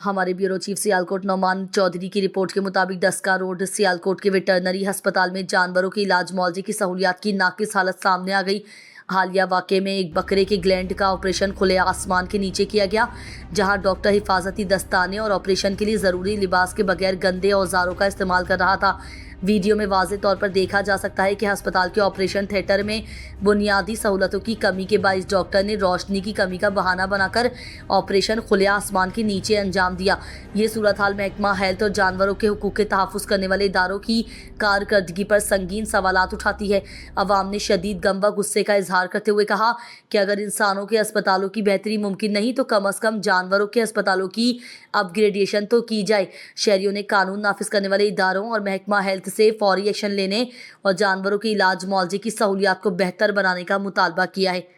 हमारे bureau chief Sialkot Nauman Chaudhary की report के मुताबिक डस्का रोड सियालकोट के वेटरनरी अस्पताल में जानवरों के इलाज मुआवजे की सहूलियात की नाकिस हालत सामने आ गई। हालिया वाक़े में एक बकरे के ग्लैंड का ऑपरेशन खुले आसमान के नीचे किया गया, जहां डॉक्टर हिफाजती दस्ताने और ऑपरेशन के लिए ज़रूरी लिबास के बगैर गंदे औजारों का इस्तेमाल कर रहा था। वीडियो में वाज़ेह तौर पर देखा जा सकता है कि अस्पताल के ऑपरेशन थिएटर में बुनियादी सहूलतों की कमी के बाइस डॉक्टर ने रोशनी की कमी का बहाना बनाकर ऑपरेशन खुले आसमान के नीचे अंजाम दिया। ये सूरत हाल महकमा हेल्थ और जानवरों के हुकूक के तहफ़्फ़ुज़ करने वाले इदारों की कारकर्दगी पर संगीन सवालात उठाती है। अवाम ने शदीद गम व गुस्से का इजहार करते हुए कहा कि अगर इंसानों के अस्पतालों की बेहतरी मुमकिन नहीं तो कम अज़ कम जानवरों के अस्पतालों की अपग्रेडेशन तो की जाए। शहरियों ने कानून नाफिज करने वाले इदारों और महकमा हेल्थ से फौरी एक्शन लेने और जानवरों के इलाज मुआवजे की सहूलियात को बेहतर बनाने का मुतालबा किया है।